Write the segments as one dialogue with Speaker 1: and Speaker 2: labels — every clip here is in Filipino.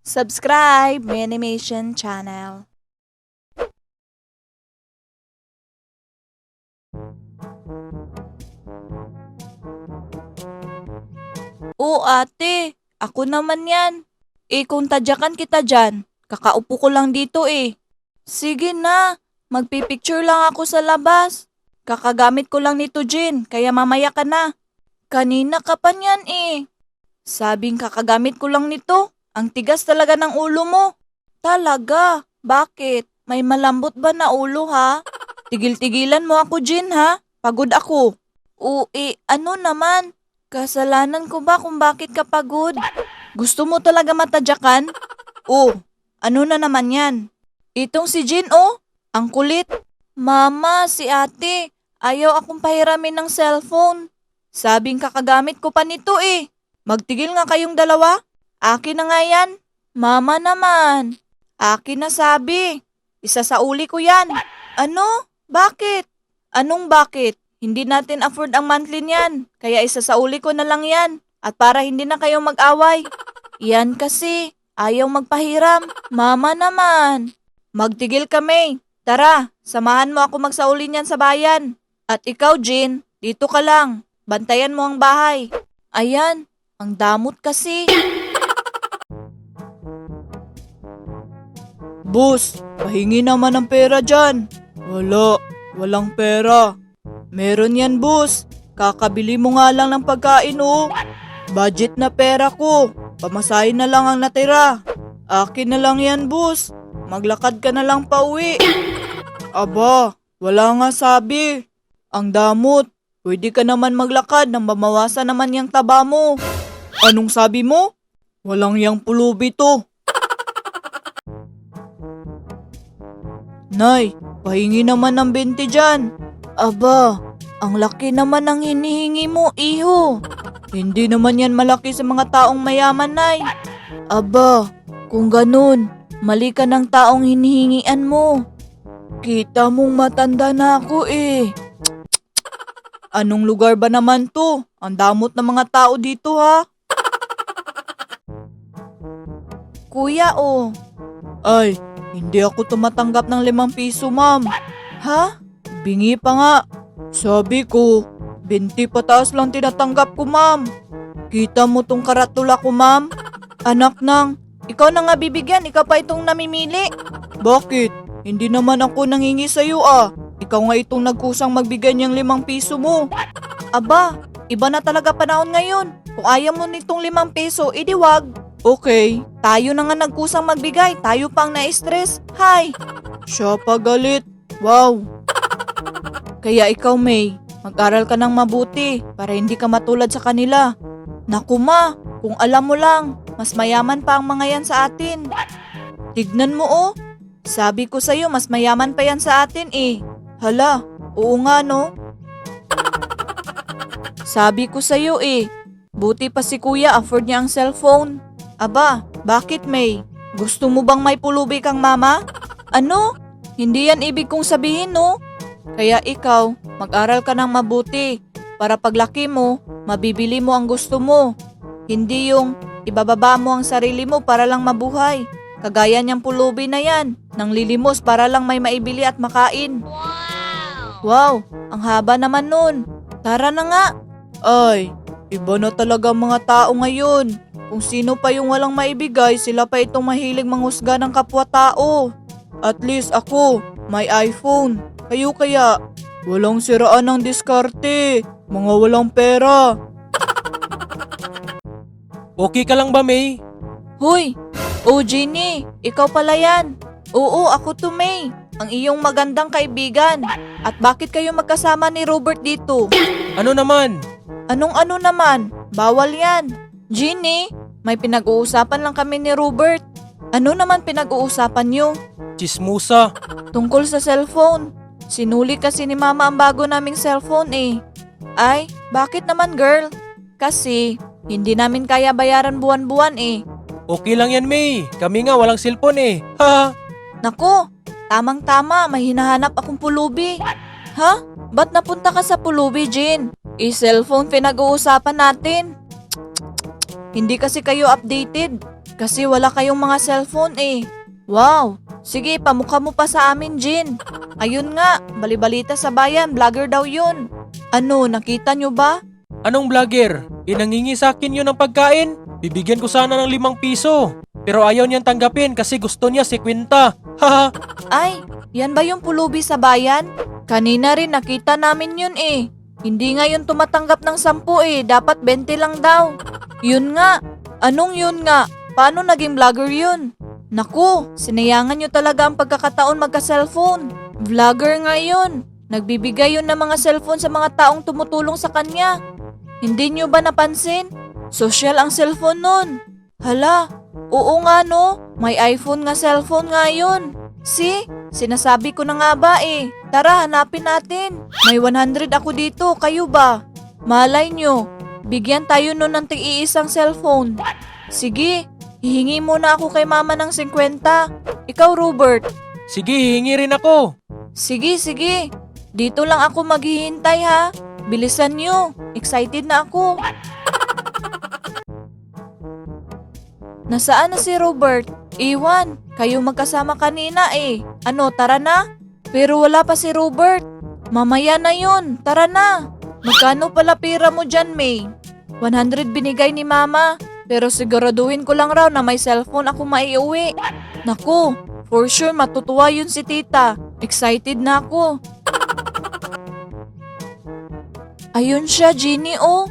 Speaker 1: Subscribe my animation channel. Ate, ako naman yan. Kung tadyakan kita dyan, kakaupo ko lang dito eh. Sige na, magpipicture lang ako sa labas. Kakagamit ko lang nito, Jin, kaya mamaya ka na. Kanina ka pa niyan eh. Sabing kakagamit ko lang nito, ang tigas talaga ng ulo mo. Talaga? Bakit? May malambot ba na ulo ha? Tigil-tigilan mo ako, Jin ha? Pagod ako. Ano naman? Kasalanan ko ba kung bakit ka pagod? Gusto mo talaga matadyakan? Ano na naman yan? Itong si Jin ang kulit. Mama, si ate, ayaw akong pahiramin ng cellphone. Sabing kakagamit ko pa nito eh. Magtigil nga kayong dalawa. Akin na nga yan. Mama naman. Akin na sabi. Isa sa uli ko yan. Ano? Bakit? Anong bakit? Hindi natin afford ang monthly niyan. Kaya isa sa uli ko na lang yan. At para hindi na kayo mag-away. Yan kasi. Ayaw magpahiram. Mama naman. Magtigil kami. Tara, samahan mo ako magsauli niyan sa bayan. At ikaw, Jin, dito ka lang. Bantayan mo ang bahay. Ayan, ang damot kasi. Boss, pahingi naman ng pera dyan. Walang pera. Meron yan, boss. Kakabili mo nga lang ng pagkain Budget na pera ko. Pamasahin na lang ang natira. Akin na lang yan, boss. Maglakad ka na lang pauwi. Aba, wala nga sabi. Ang damot. Pwede ka naman maglakad nang mamawasan naman yung taba mo. Anong sabi mo? Walang yang pulubi to. Nay, pahingi naman ng 20 dyan. Aba, ang laki naman ng hinihingi mo, iho. Hindi naman yan malaki sa mga taong mayaman, Nay. Aba, kung ganun, mali ka ng taong hinihingian mo. Kita mong matanda na ako eh. Anong lugar ba naman to? Ang damot ng mga tao dito ha. Kuya Ay, hindi ako tumatanggap ng 5 piso, ma'am. Ha? Bingi pa nga. Sabi ko, 20 pataas lang tinatanggap ko, ma'am. Kita mo tong karatula ko, ma'am? Anak nang, ikaw na nga bibigyan, ikaw pa itong namimili. Bakit? Hindi naman ako nangingi sa'yo Ikaw nga itong nagkusang magbigay niyang 5 piso mo. Aba, iba na talaga panahon ngayon. Kung ayaw mo nitong 5 piso, edi wag. Okay, tayo na nga nagkusang magbigay, tayo pang na-stress. Hay! Siya pa galit. Wow! Kaya ikaw, May, mag-aral ka ng mabuti para hindi ka matulad sa kanila. Naku ma, kung alam mo lang, mas mayaman pa ang mga yan sa atin. Tignan mo sabi ko sa'yo mas mayaman pa yan sa atin eh. Hala, oo nga no? Sabi ko sa'yo eh, buti pa si kuya afford niya ang cellphone. Aba, bakit May? Gusto mo bang may pulubi kang mama? Ano? Hindi yan ibig kong sabihin no? Kaya ikaw, mag-aral ka ng mabuti para paglaki mo, mabibili mo ang gusto mo. Hindi yung ibababa mo ang sarili mo para lang mabuhay. Kagaya niyang pulubi na yan, nang lilimos para lang may maibili at makain. Wow, ang haba naman nun. Tara na nga. Ay, iba na talaga ang mga tao ngayon. Kung sino pa yung walang maibigay, sila pa itong mahilig manghusga ng kapwa-tao. At least ako, may iPhone. Kayo kaya, walang siraan ng diskarte. Mga walang pera.
Speaker 2: Okay ka lang ba, May?
Speaker 1: Hoy! Jenny, ikaw pala yan. Oo, ako to May, ang iyong magandang kaibigan. At bakit kayo magkasama ni Robert dito?
Speaker 2: Ano naman?
Speaker 1: Anong ano naman? Bawal yan. Jenny, may pinag-uusapan lang kami ni Robert. Ano naman pinag-uusapan niyo?
Speaker 2: Chismusa.
Speaker 1: Tungkol sa cellphone. Sinuli kasi ni Mama ang bago naming cellphone eh. Ay, bakit naman girl? Kasi hindi namin kaya bayaran buwan-buwan eh.
Speaker 2: Okay lang yan, May. Kami nga walang cellphone eh. Ha?
Speaker 1: Nako, tamang-tama, may hinahanap akong pulubi. Ha? Ba't napunta ka sa pulubi, Jin? Cellphone pinag-uusapan natin. Hindi kasi kayo updated. Kasi wala kayong mga cellphone eh. Wow! Sige, pamukha mo pa sa amin, Jin. Ayun nga, balibalita sa bayan, vlogger daw yun. Ano, nakita nyo ba?
Speaker 2: Anong vlogger? Nangingi sa akin yun ng pagkain. Bibigyan ko sana ng 5 piso. Pero ayaw niyang tanggapin kasi gusto niya si Quinta. Haha.
Speaker 1: Ay, yan ba yung pulubi sa bayan? Kanina rin nakita namin yun eh. Hindi nga yun tumatanggap ng 10 eh, dapat 20 lang daw. Yun nga. Anong yun nga? Paano naging vlogger yun? Naku, sinayangan nyo talaga ang pagkakataon magka-cellphone. Vlogger nga yun. Nagbibigay yun ng mga cellphone sa mga taong tumutulong sa kanya. Hindi nyo ba napansin? Social ang cellphone nun. Hala, oo nga no, may iPhone nga cellphone nga yun. See, sinasabi ko na nga ba eh. Tara, hanapin natin. May 100 ako dito, kayo ba? Malay nyo, bigyan tayo nun ng tig-iisang cellphone. Sige, hihingi muna ako kay mama ng 50. Ikaw, Robert.
Speaker 2: Sige, hihingi rin ako.
Speaker 1: Sige, sige. Dito lang ako maghihintay ha. Bilisan nyo. Excited na ako. Nasaan na si Robert? Iwan, kayo magkasama kanina eh. Ano, tara na? Pero wala pa si Robert. Mamaya na yun, tara na. Magkano pala pira mo dyan, May? 100 binigay ni Mama. Pero siguraduhin ko lang raw na may cellphone ako maiuwi. Naku, for sure matutuwa yun si Tita. Excited na ako. Ayun siya, Jeannie, oh.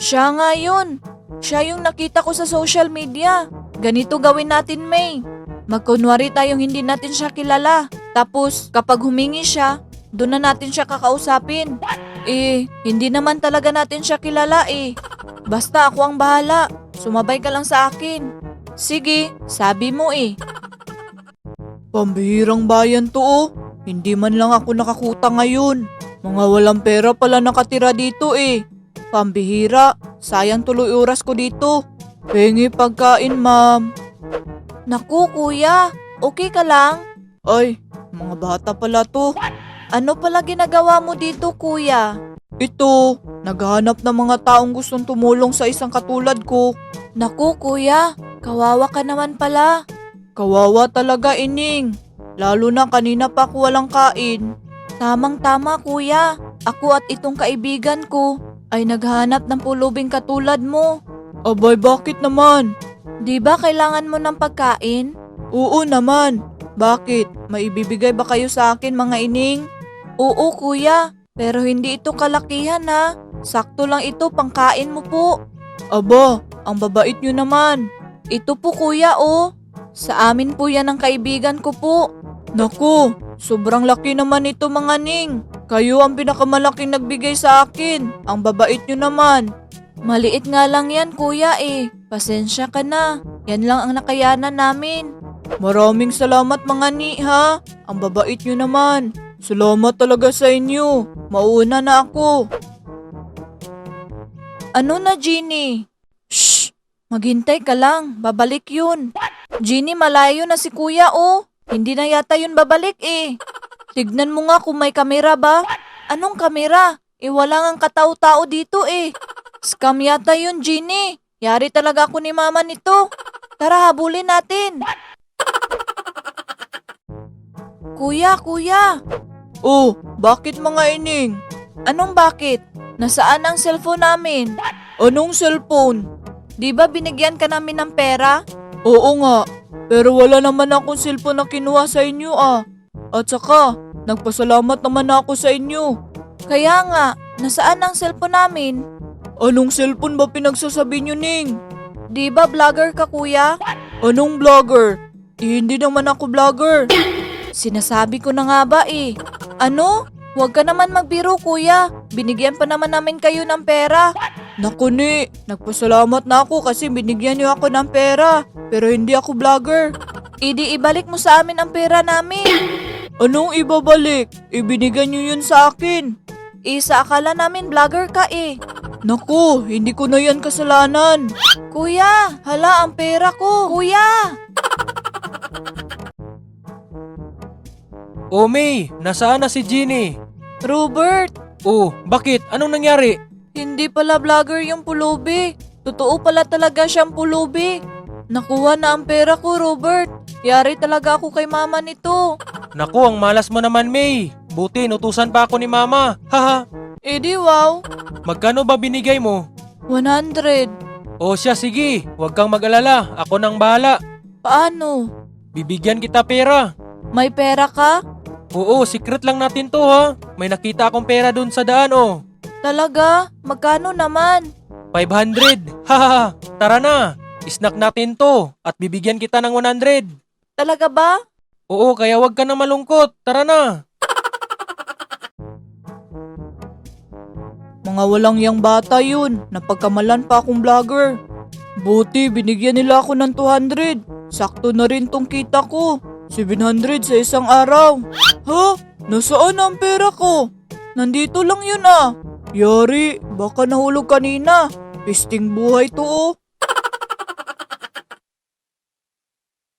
Speaker 1: Siya nga yun. Siya yung nakita ko sa social media. Ganito gawin natin, May. Magkunwari tayong hindi natin siya kilala. Tapos, kapag humingi siya, doon na natin siya kakausapin. Eh, hindi naman talaga natin siya kilala eh. Basta ako ang bahala. Sumabay ka lang sa akin. Sige, sabi mo eh. Pambihirang bayan to oh. Hindi man lang ako nakakuta ngayon. Mga walang pera pala nakatira dito eh. Pambihira, sayang tuloy oras ko dito. Pengi pagkain, ma'am. Naku, kuya, okay ka lang? Ay, mga bata pala to. Ano pala ginagawa mo dito, kuya? Ito, naghahanap ng mga taong gustong tumulong sa isang katulad ko. Naku, kuya, kawawa ka naman pala. Kawawa talaga, Ining. Lalo na kanina pa ako walang kain. Tamang-tama, kuya. Ako at itong kaibigan ko ay naghahanap ng pulubing katulad mo. Abay, bakit naman? Di ba kailangan mo ng pagkain? Oo naman. Bakit? May ibibigay ba kayo sa akin, mga Ining? Oo, kuya. Pero hindi ito kalakihan ha. Sakto lang ito, pangkain mo po. Aba, ang babait nyo naman. Ito po, kuya, oh. Sa amin po yan ng kaibigan ko po. Naku, sobrang laki naman ito, mga Ning. Kayo ang pinakamalaking nagbigay sa akin. Ang babait nyo naman. Maliit nga lang yan, kuya eh. Pasensya ka na. Yan lang ang nakayanan namin. Maraming salamat, mga Ni, ha. Ang babait nyo naman. Salamat talaga sa inyo. Mauna na ako. Ano na, Jeannie? Shh! Maghintay ka lang. Babalik yun. Jeannie, malayo na si kuya, oh. Hindi na yata yun babalik eh. Tignan mo nga kung may kamera ba. Anong kamera? Wala ngang katao-tao dito eh. Scam yata yun, Jeannie. Yari talaga ako ni mama nito. Tara, habulin natin. Kuya, kuya. Oh, bakit mga Ining? Anong bakit? Nasaan ang cellphone namin? Anong cellphone? Di ba binigyan ka namin ng pera? Oo nga, pero wala naman akong cellphone na kinuha sa inyo ah. At saka, nagpasalamat naman ako sa inyo. Kaya nga, nasaan ang cellphone namin? Anong cellphone ba pinagsasabi nyo, Ning? Di ba vlogger ka, kuya? Anong vlogger? Hindi naman ako vlogger. Sinasabi ko na nga ba eh. Ano? Huwag ka naman magbiro, kuya. Binigyan pa naman namin kayo ng pera. Naku, Ni, nagpasalamat na ako kasi binigyan niyo ako ng pera. Pero hindi ako vlogger. Idi ibalik mo sa amin ang pera namin. Anong ibabalik? Ibinigay niyo yun sa akin. Sa akala namin vlogger ka eh. Naku, hindi ko na yan kasalanan. Kuya, hala ang pera ko. Kuya!
Speaker 2: Oh, May, nasaan na si Jeannie?
Speaker 1: Robert,
Speaker 2: Oh, bakit? Anong nangyari?
Speaker 1: hindi pala vlogger yung pulubi. Totoo pala talaga siyang pulubi. Nakuha na ang pera ko, Robert. Yari talaga ako kay mama nito.
Speaker 2: Naku, ang malas mo naman, May. Buti, nutusan pa ako ni Mama. Haha.
Speaker 1: Edi wow,
Speaker 2: Magkano ba binigay mo?
Speaker 1: 100.
Speaker 2: O siya, sige. Huwag kang mag-alala. Ako nang bahala.
Speaker 1: Paano?
Speaker 2: Bibigyan kita pera.
Speaker 1: May pera ka?
Speaker 2: Oo, secret lang natin to ha. May nakita akong pera dun sa daan oh.
Speaker 1: Talaga? Magkano naman?
Speaker 2: 500. Haha. Tara na. Snack natin to. At bibigyan kita ng 100.
Speaker 1: Talaga ba?
Speaker 2: Oo, kaya huwag ka na malungkot. Tara na.
Speaker 1: Mga walang yang bata yun. Napagkamalan pa akong vlogger. Buti, binigyan nila ako ng 200. Sakto na rin tong kita ko. 700 sa isang araw. Ha? Nasaan ang pera ko? Nandito lang yun ah. Yari, baka nahulog kanina. Pisting buhay to oh.